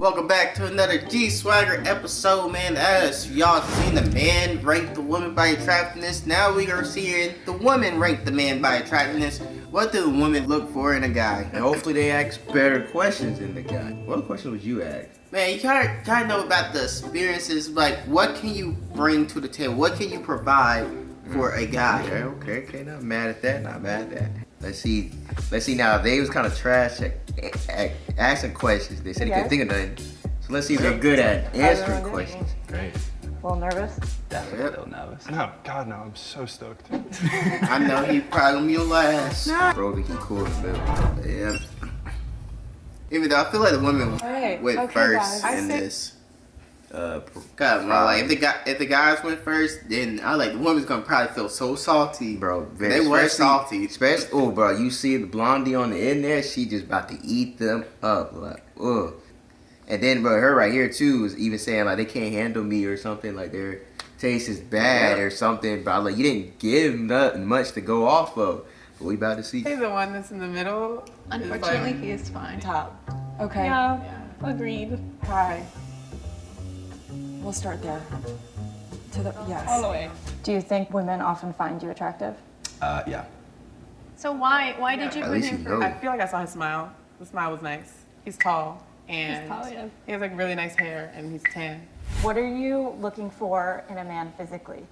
Welcome back to another G Swagger episode, man. As y'all seen the man rank the woman by attractiveness, now we are seeing the woman rank the man by attractiveness. What do the women look for in a guy? And hopefully they ask better questions than the guy. What question would you ask? Man, you gotta know about the experiences. Like, what can you bring to the table? What can you provide for a guy? Okay. Not mad at that. Let's see now. They was kind of trash at asking questions. They said he couldn't think of nothing. So let's see if they're good at answering questions. Great. A little nervous? Definitely a little nervous. No, God no, I'm so stoked. I know he probably gonna be your last. Bro, think he cool in the middle. Yeah. Even though I feel like the women went first guys. in this. God, bro, like if the guys went first, then I like the woman's gonna probably feel so salty, Bro, they were salty. Especially, bro, you see the blondie on the end there, she just about to eat them up, like, ugh. And then, bro, her right here too is even saying like they can't handle me or something, like their taste is bad or something. But like you didn't give nothing much to go off of. But we about to see. He's the one that's in the middle. Unfortunately, he is fine. Top. Okay. Yeah, agreed. Hi. We'll start there. To the yes. All the way. Do you think women often find you attractive? Yeah. So why did you At put least him you for? know. I feel like I saw his smile. The smile was nice. He's tall and He's tall, yeah. he has like really nice hair and he's tan. What are you looking for in a man physically?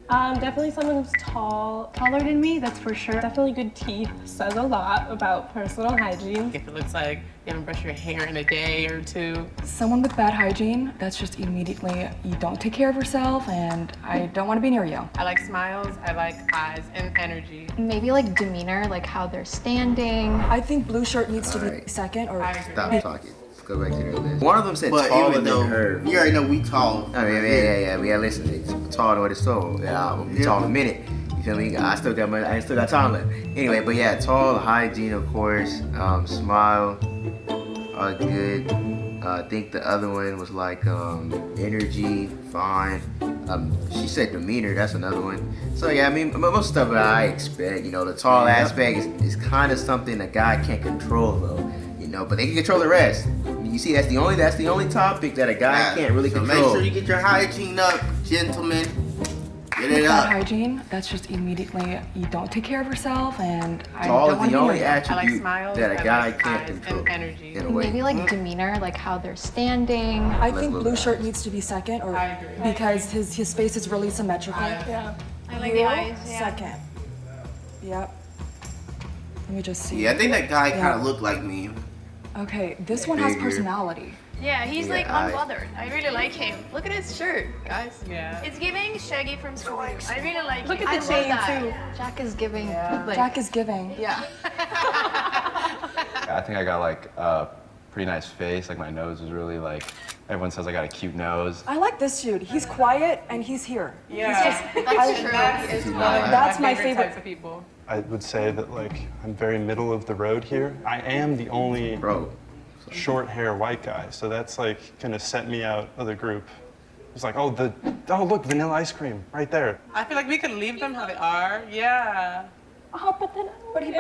Definitely someone who's taller than me, that's for sure. Definitely good teeth, says a lot about personal hygiene. If it looks like you haven't brushed your hair in a day or two. Someone with bad hygiene, that's just immediately you don't take care of yourself and I don't want to be near you. I like smiles, I like eyes and energy. Maybe like demeanor, like how they're standing. I think blue shirt needs to be Alright. second or I agree. Stop talking. Go back to their list. One of them said But taller even though than her. you already know we tall. I mean, yeah. Listen, it's taller than what it's told. Yeah, I'll be tall in a minute. You feel me? I still got time left. Anyway, but yeah, tall, hygiene, of course. Smile, good. I think the other one was like energy, fine. She said demeanor. That's another one. So yeah, I mean, most stuff that I expect. You know, the tall aspect is kind of something a guy can't control though. You know, but they can control the rest. You see, that's the only topic that a guy can't really so control. make sure you get your hygiene up, gentlemen. Get it bad up. hygiene, that's just immediately you don't take care of yourself and I Tall don't is want the to be near only you. I like attribute smiles, that a I guy like can't eyes control. and energy. In a way. Maybe like demeanor, like how they're standing. I Let's think look blue at shirt needs to be second or I agree. because his face is really symmetrical. Yeah. I like the eyes, yeah. Second. Yep. Let me just see. Yeah, I think that guy kind Yeah. of looked like me. Okay, this one has Bigger. personality. Yeah, he's like eyes. unbothered. I really like him. Look at his shirt, guys. Yeah. It's giving Shaggy from Jubilee. I really like Look it. at the I love chain that. too. Jack is giving like Jack is giving. Yeah. I think I got like a pretty nice face. Like my nose is really like, everyone says I got a cute nose. I like this dude. He's quiet and he's here. Yeah. That's true. That's That's my favorite. types of people. I would say that like I'm very middle of the road here. I am the only Bro, short hair white guy, so that's like gonna set me out of the group. It's like, oh look, vanilla ice cream right there. I feel like we could leave them how they are. Yeah. Oh, but he he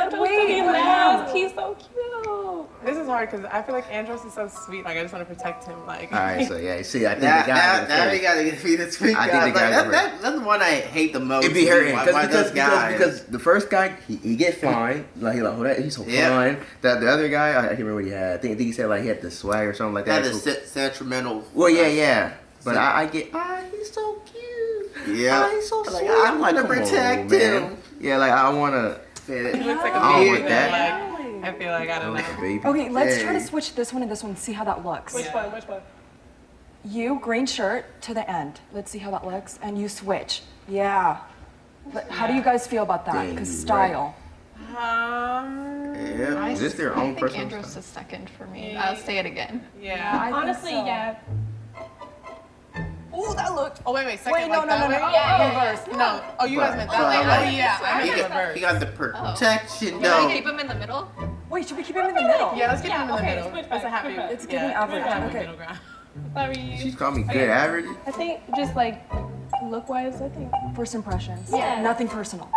laughs. He's so cute. This is hard because I feel like Andros is so sweet. Like I just want to protect him. Like. all right, so yeah, see, I think the guy. Now you gotta give me the tweet. I think the guy's that's the one I hate the most. It'd be hurting Why because the first guy he get fine, like he's so fine. The other guy I can't remember what he had. I think he said like he had the swag or something like that. That is sentimental. Well, yeah, but I get he's so cute. Yeah. He's so Like, sweet. I I'm wanna come on, protect man. him. Yeah, like I wanna. He looks like a I don't baby. want but, that. Like, I feel like I don't Like a know. baby. Okay, let's try to Hey. switch this one and this one, see how that looks. Which one? Which one? You, green shirt to the end. Let's see how that looks. And you switch. Yeah. But how do you guys feel about that? Dang, Because you're style. Yeah. Is this their I own think personal Andros style? is second for me. I'll say it again. Yeah. I think Honestly, so. yeah. Oh, that looked. Oh wait, second Wait, no, like no, that no, way? no. Yeah. Reverse. No. Oh, you guys meant that But- way. but- Oh yeah, I He meant got, reverse. he got the protection Can though. we keep him in the middle? Wait, should we keep him in the middle? Yeah, let's get him in the okay, middle. switch It's a back, happy. switch back. It's giving average, happy okay. middle ground. Sorry. She's called me good average. I think just like look-wise, I think. First impressions. Yeah. Nothing personal.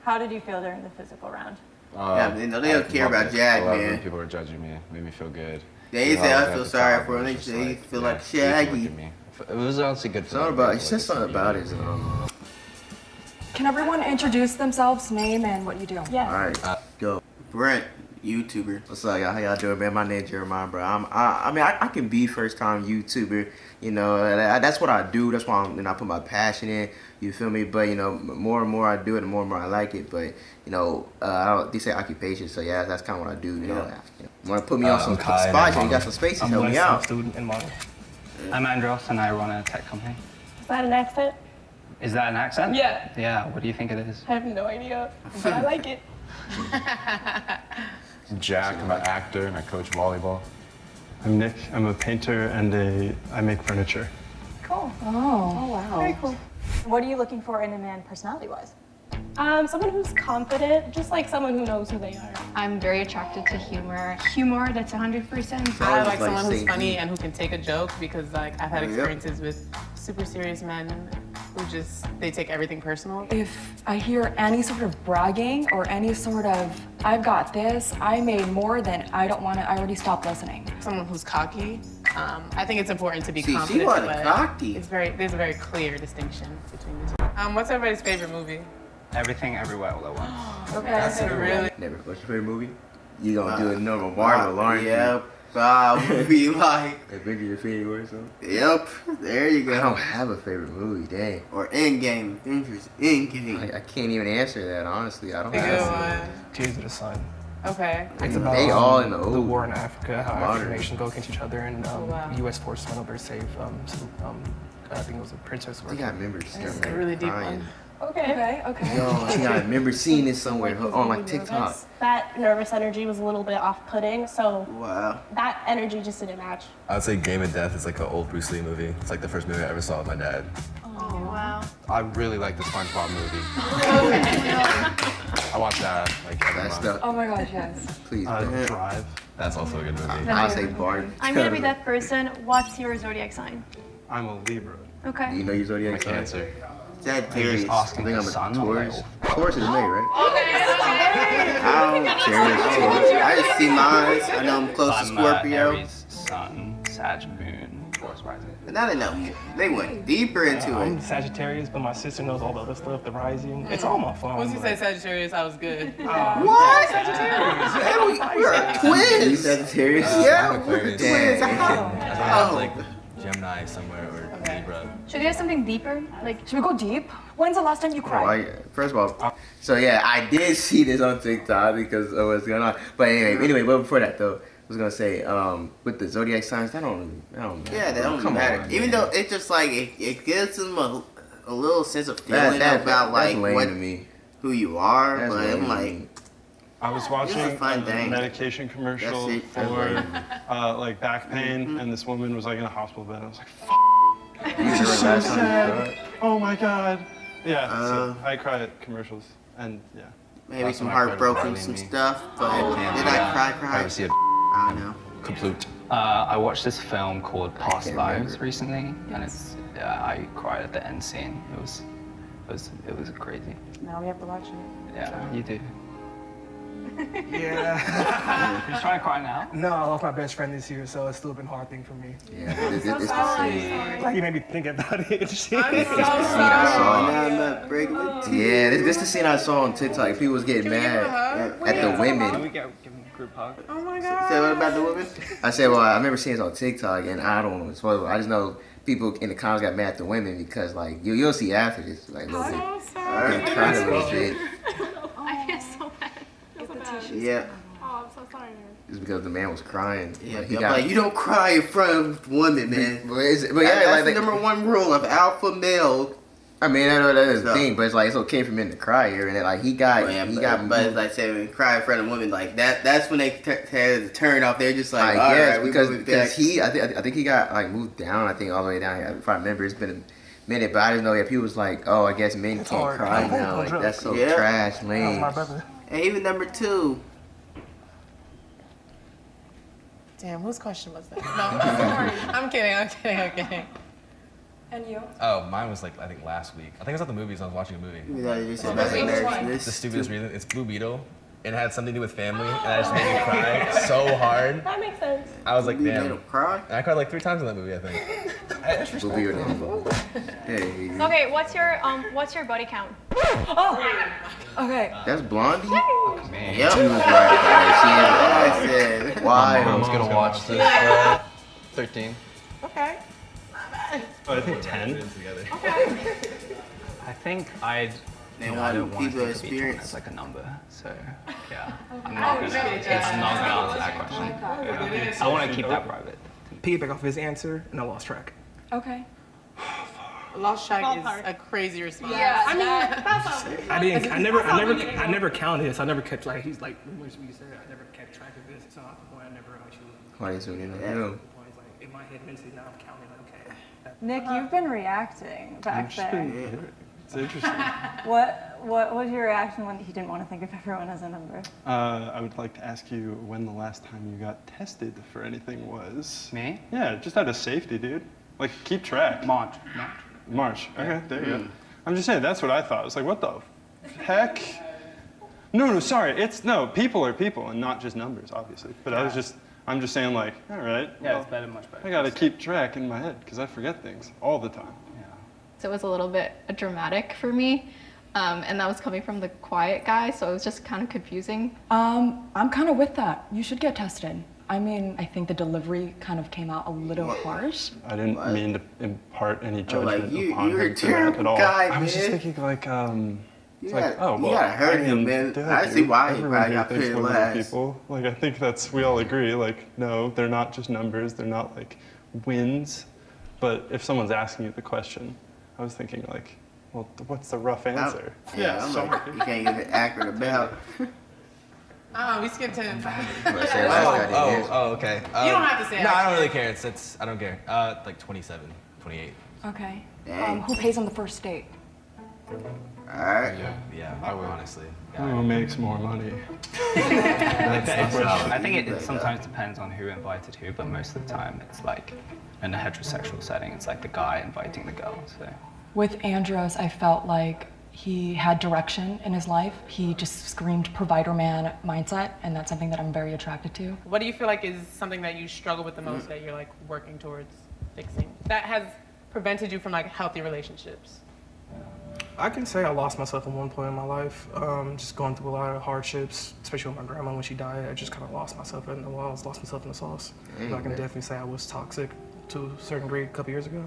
How did you feel during the physical round? Yeah, they don't care about Jack, I love when man. people are judging me. It made me feel good. They say I feel sorry for him. They say feel like Shaggy. It was honestly good for Something about, he said something about his, Can everyone introduce themselves, name, and what you do? Yeah. alright, go. Brent, YouTuber. What's up, y'all? How y'all doing, man? My name's Jeremiah, bro. I can be first time YouTuber. You know, that's what I do. That's why I put my passion in. You feel me? But you know, more and more I do it, the more and more I like it. But you know, they say occupation, so yeah, that's kind of what I do. You know, want to put me on some spots? You got some spaces? Help me out. I'm a student and model. I'm Andros, and I run a tech company. Is that an accent? Is that an accent? Yeah. Yeah. What do you think it is? I have no idea, but I like it. Jack, I'm an actor and I coach volleyball. I'm Nick. I'm a painter and I make furniture. Cool. Oh, wow. Very cool. What are you looking for in a man personality-wise? Someone who's confident, just like someone who knows who they are. I'm very attracted to humor. Humor that's 100%. I like like someone who's saying funny he- and who can take a joke because like I've had Yep. experiences with super serious men who they take everything personal. If I hear any sort of bragging or any sort of, I've got this, I made more than I don't want to, I already stopped listening. Someone who's cocky. I think it's important to be See, she confident, wanted but cocky. there's a very clear distinction between the two. What's everybody's favorite movie? Everything, everywhere, all at once. Okay. Really? Never. What's your favorite movie? You gonna do a normal Marvel, aren't you? Yep. Would be like, Avengers: Infinity War or something? yep. There you I don't go. have a favorite movie. Dang. Or Endgame. Avengers Endgame. I can't even answer that honestly. I don't A good have. one. Tears of the Sun. Okay. It's about They all in the the old war in Africa, how modern. African nations go against each other, and wow. U.S. forces went over to save I think it was a princess. I think I remember That's a really deep crying. one. Okay, okay. Yo, I think I remember seeing this somewhere on like TikTok. That nervous energy was a little bit off-putting, so Wow. that energy just didn't match. I would say Game of Death is like an old Bruce Lee movie. It's like the first movie I ever saw with my dad. Oh, wow. I really like the SpongeBob movie. I watch that like every That's month. the Oh my gosh, yes. please. man. Drive. That's also a good movie. I'll say Bart. I'm gonna be that person. What's your zodiac sign? I'm a Libra. Okay. You know your zodiac sign? Cancer. Sagittarius. Just I asking think the I'm a sun. Taurus. Taurus is May, right? I don't care. I just see mine. I know I'm close to I'm Scorpio. Aries, Sun, Sag, Moon, Taurus rising. But now they know. They went deeper into I'm it. Sagittarius, but my sister knows all the other stuff, the rising. It's all my phone. Once you say Sagittarius, I was good. What? Man, we are You twins. Sagittarius? Yeah, I'm we're Aquarius. twins. Dang. I think I have Oh. like Gemini somewhere or Libra. Should we have something deeper? Like, Should we go deep? When's the last time you cried? First of all, so yeah, I did see this on TikTok because of what's going on. But anyway, but before that though, I was gonna say, with the zodiac signs, I don't matter. Yeah, they don't Come matter. on, Even man. though it's just like it gives them a little sense of that, feeling that, about that's like lame what to me. who you are. That's But lame I'm to like, me. I was watching a fun a thing. medication commercial That's it. for like back pain, and this woman was like in a hospital bed. I was like, You remember so last time you sad. cried? Oh my god. Yeah, Uh, so I cry at commercials, and yeah. maybe Last some time I cried heartbroken, was some Barley stuff. But Oh, did I cry? I see it. I don't know. Complete. I watched this film called Past can't Lives remember. recently, and it's I cried at the end scene. It was crazy. Now we have to watch it. Yeah, you do. Yeah. You're trying to cry now? No, I lost my best friend this year, so it's still been a hard thing for me. Yeah, it's the same. Like you made me think about it. Shit. I Oh, saw. now I'm not breaking with tears. Yeah, this the scene I saw on TikTok. People was getting mad at the Can women. we give him a group hug? Oh my god. Say what about the women? I said, well, I remember seeing it on TikTok, and I don't know. So I just know people in the comments got mad at the women because, like, you'll see after this, like, a little bit. So sorry. They cried a little bit. I feel so bad. Yeah. Oh, I'm so sorry, man. It's because the man was crying. Yeah, Like, he I'm got. like, you don't cry in front of women, man. But yeah, That's like, the number one rule of alpha male. I mean, I know that is the So- thing, but it's like it's okay for men to cry here, and then like he got, But it's like saying, when you cry in front of women, like that's when they turn off. They're just like, I all guess right, we because moving back. I think he got like moved down. I think all the way down here. If I remember, it's been a minute, but I didn't know that people was like, oh, I guess men can't hard. cry I'm now. hopeful, Like that's so Yeah. trash, That was lame. my brother. And even number two. Damn, whose question was that? No, I'm kidding. And you? Oh, mine was like I think last week. I think it was at the movies. I was watching a movie. You know, you said about the nervousness. The stupidest reason. It's Blue Beetle. and it had something to do with family, and I just made me cry so hard. That makes sense. I was like, You made damn. him cry? And I cried like 3 times in that movie, I think. We'll be your name. Hey. Okay, what's your buddy count? Oh, okay. That's Blondie? Man. Yep. She was right, guys. She is right. I said, Why? Mom's gonna watch this. 13. Okay. Oh, I think 10. I think I'd. They you know, want I don't want people to think of each one experience. as like a number, so yeah. I'm not gonna, it's not gonna answer that question. Yeah. I want to keep that private. Piggyback off his answer, and I lost track. Okay. Lost track Ballpark. is a crazy response. Yeah. I mean, that's all. I never counted, so I never kept like he's like what you said. I never kept track of this, so at the point I never actually. Why didn't you know? It's like in my head mentally now I'm counting. Okay. Nick, you've been reacting back there. It's interesting. What was your reaction when he didn't want to think of everyone as a number? I would like to ask you when the last time you got tested for anything was. Me? Yeah, just out of safety, dude. Like, keep track. March. Okay, there you go. I'm just saying, that's what I thought. It's like, what the heck? No, sorry. People are people and not just numbers, obviously. But I'm just saying, like, all right. Yeah, well, it's better, much better. I gotta keep track in my head because I forget things all the time. So it was a little bit dramatic for me, and that was coming from the quiet guy, so it was just kind of confusing. I'm kind of with that. You should get tested. I mean, I think the delivery kind of came out a little harsh. I didn't mean to impart any judgment like, upon you're him a for that terrible at all. guy, I was just man. thinking, like, You it's like, oh, well, gotta hurt him, mean, man. duh, I see dude. why he Everyone probably here got thinks put we're last. people. Like, I think we all agree, like, no, they're not just numbers. They're not, like, wins. But if someone's asking you the question, I was thinking, like, well, what's the rough answer? I'm sorry. like, you can't give it accurate about. We skipped him. Oh, okay. You don't have to say No, I don't actually. really care. I don't care. Like 27, 28. Okay. Dang. Who pays on the first date? Alright. Yeah, I would honestly. Who makes more money? I think it sometimes depends on who invited who, but most of the time it's like in a heterosexual setting, it's like the guy inviting the girl. So With Andros, I felt like he had direction in his life. He just screamed provider man mindset, and that's something that I'm very attracted to. What do you feel like is something that you struggle with the most that you're like working towards fixing? That has prevented you from like healthy relationships? I can say I lost myself at one point in my life, just going through a lot of hardships, especially with my grandma when she died. I just kind of lost myself in the walls, lost myself in the sauce. And I can definitely say I was toxic to a certain degree a couple years ago.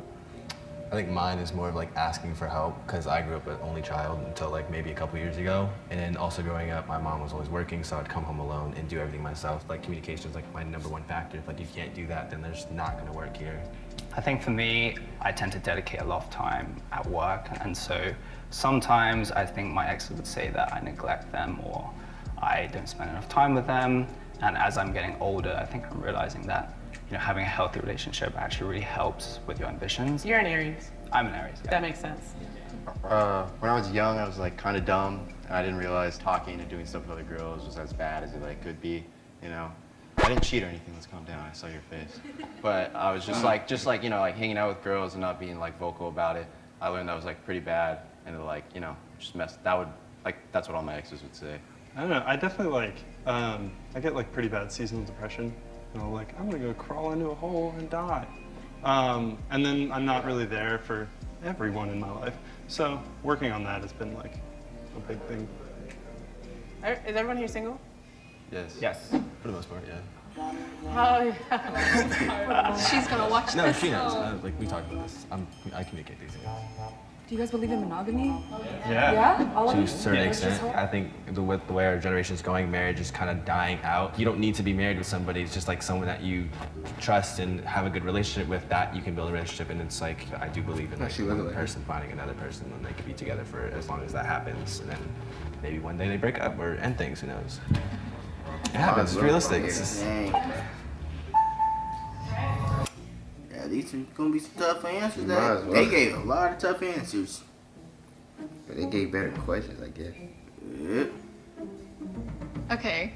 I think mine is more of like asking for help because I grew up an only child until like maybe a couple years ago. And then also growing up, my mom was always working, so I'd come home alone and do everything myself. Like communication is like my #1 factor. If like you can't do that, then there's not gonna work here. I think for me, I tend to dedicate a lot of time at work, and so sometimes I think my exes would say that I neglect them or I don't spend enough time with them. And as I'm getting older, I think I'm realizing that having a healthy relationship actually really helps with your ambitions. You're an Aries. I'm an Aries. Yeah. That makes sense. When I was young, I was like kind of dumb, and I didn't realize talking and doing stuff with other girls was as bad as it like could be. I didn't cheat or anything. Let's calm down. I saw your face. But I was just like like hanging out with girls and not being like vocal about it. I learned that was like pretty bad, and just messed. That's what all my exes would say. I don't know. I definitely like. I get like pretty bad seasonal depression. Like I'm gonna go crawl into a hole and die. And then I'm not really there for everyone in my life. So working on that has been like a big thing. Is everyone here single? Yes. For the most part, yeah. Oh, yeah. She's gonna watch No, this. she knows. Like we talked about this. I communicate these things. Do you guys believe in monogamy? Yeah. Yeah? All of To you? a certain extent, I think with the way our generation is going, marriage is kind of dying out. You don't need to be married with somebody. It's just like someone that you trust and have a good relationship with. That you can build a relationship, and it's like I do believe in like one person finding another person, and they could be together for as long as that happens, and then maybe one day they break up or end things. Who knows? It happens. It's realistic. It's just, Yeah, these are gonna be some tough answers. Might as well. They gave a lot of tough answers. But they gave better questions, I guess. Yep. Okay.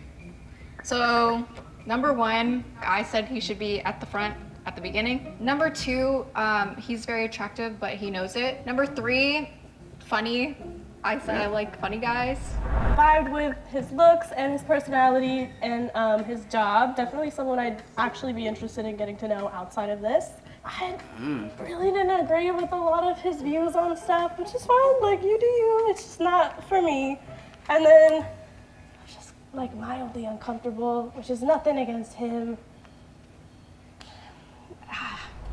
So, #1, I said he should be at the front at the beginning. #2, he's very attractive, but he knows it. #3, funny, I said I like funny guys. Vibed with his looks and his personality and his job. Definitely someone I'd actually be interested in getting to know outside of this. I really didn't agree with a lot of his views on stuff, which is fine. Like, you do you. It's just not for me. And then I was just like mildly uncomfortable, which is nothing against him.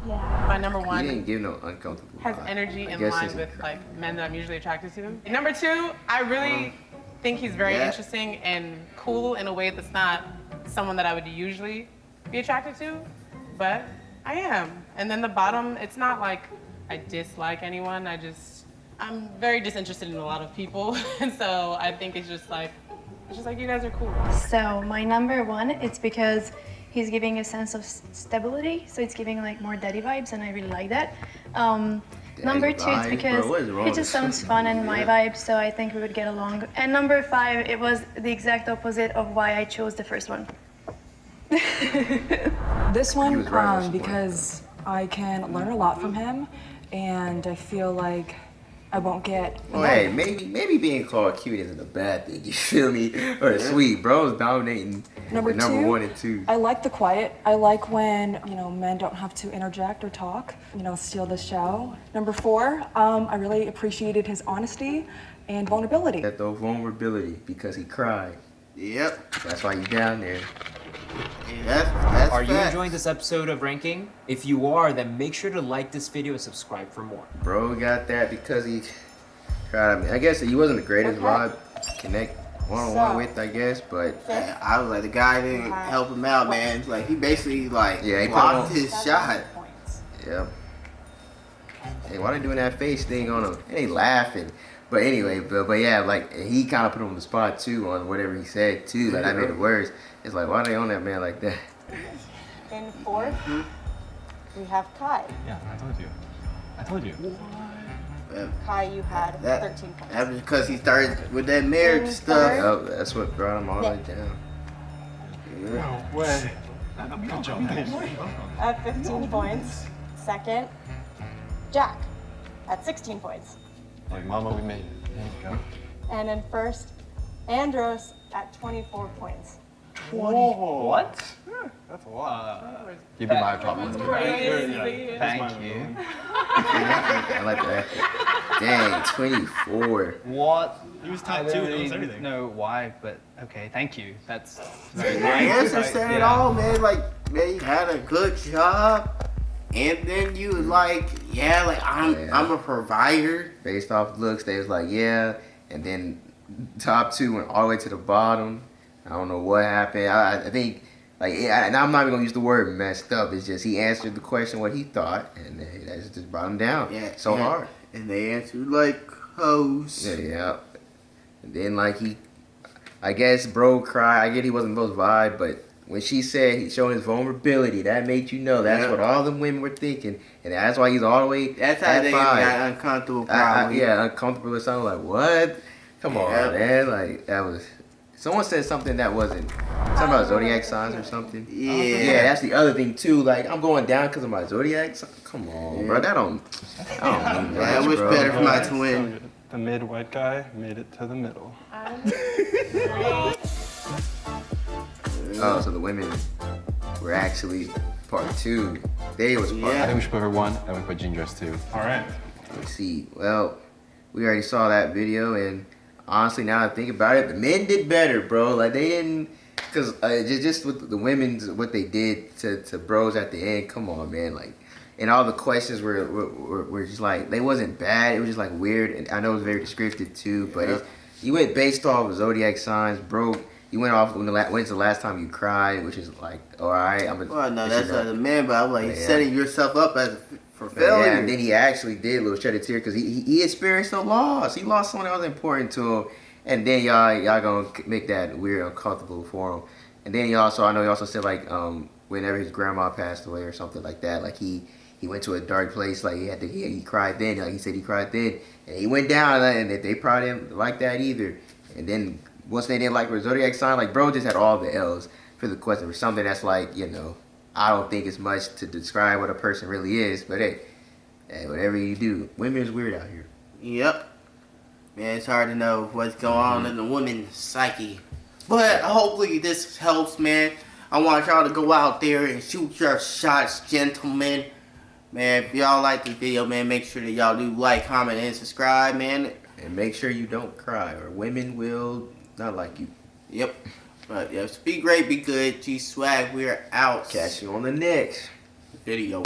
Yeah. My number one He didn't give no uncomfortable has vibe. energy I in guess line it's- with like men that I'm usually attracted to. Number two, I really think he's very interesting and cool in a way that's not someone that I would usually be attracted to, but I am. And then the bottom, it's not like I dislike anyone. I'm very disinterested in a lot of people, and so I think it's just like you guys are cool. So my number one, it's because he's giving a sense of stability, so it's giving like more daddy vibes, and I really like that. Number two, it's vibes? because Bro, what is wrong he with just you? sounds fun and my vibe, so I think we would get along. And number five, it was the exact opposite of why I chose the first one. This He one, was right on this because I can learn a lot from him, and I feel like I won't get. Well, hey, maybe being called cute isn't a bad thing. You feel me? Or sweet, bro's dominating. Number number 1 and 2. I like the quiet. I like when, men don't have to interject or talk, steal the show. Number 4, I really appreciated his honesty and vulnerability. That though vulnerability because he cried. Yep. That's why you down there. That's Are you facts. enjoying this episode of Ranking? If you are, then make sure to like this video and subscribe for more. Bro got that because he cried. I mean, I guess he wasn't the greatest vibe to connect one-on-one with, I guess, but I was like, the guy didn't help him out, man. Like, he basically, like, he blocked put him his shot. Yep. Hey, why they doing that face thing on him? And they laughing. But anyway, but yeah, like, he kind of put him on the spot, too, on whatever he said, too. Like, that made it worse. It's like, why they on that man like that? In fourth, we have Kai. Yeah, I told you. Kai, you had 13 points. That was because he started with that marriage stuff. Yep, that's what brought him all the way down. No way. At 15 points. Second, Jack at 16 points. Like, mama, we made it. There you go. And in first, Andros at 24 points. What? That's a lot. You'd be my top one. Thank you. I like that. Dang, 24. What? He was I top 2 don't and knows really everything. know why, but okay, thank you. That's very The nice. answer Like, said it yeah. all, man. Like, man, you had a good job. And then you was like, yeah, like, I'm a provider. Based off looks, they was like, yeah. And then top 2 went all the way to the bottom. I don't know what happened. I think, like, and I'm not even gonna use the word messed up. It's just he answered the question what he thought, and that just brought him down. So hard. And they answered like hoes. Yeah. And then like I guess bro cried. I get he wasn't supposed to vibe, but when she said he's showing his vulnerability, that made you know that's what all the women were thinking, and that's why he's all the way. That's how at they 5. got uncomfortable. Probably. Uncomfortable or something like what? Come on, man. Like that was. Someone said something that wasn't something about zodiac signs or something. Yeah, that's the other thing too. Like I'm going down because of my zodiac sign. Come on, bro. That don't mean much, that was bro. better for my twin. The mid-white guy made it to the middle. Oh, so the women were actually part 2. They was part I think we should put her 1 and we put Ginger's 2. All right. Let me see. Well, we already saw that video, and honestly, now I think about it, the men did better, bro. Like they didn't, cause just with the women's what they did to bros at the end. Come on, man. Like, and all the questions were just like they wasn't bad. It was just like weird, and I know it was very descriptive too. But you went based off of zodiac signs, bro. You went off when's the last time you cried, which is like, all right. Well, no, that's as a man, but I'm like setting yourself up for failure. Yeah, and then he actually did a little shed a tear because he experienced a loss. He lost someone that was important to him, and then y'all gonna make that weird, uncomfortable for him. And then I know he also said like whenever his grandma passed away or something like that, like he went to a dark place, like he cried then, like he said he cried then, and he went down, and they probably didn't like that either. And then once they didn't like the zodiac sign, like bro just had all the L's for the question for something that's like I don't think it's much to describe what a person really is, but hey, whatever you do, women is weird out here. Yep. Man, it's hard to know what's going on in the woman's psyche. But hopefully this helps, man. I want y'all to go out there and shoot your shots, gentlemen. Man, if y'all like this video, man, make sure that y'all do like, comment, and subscribe, man. And make sure you don't cry, or women will not like you. Yep. But yes, be great, be good. G Swag, we're out. Catch you on the next video.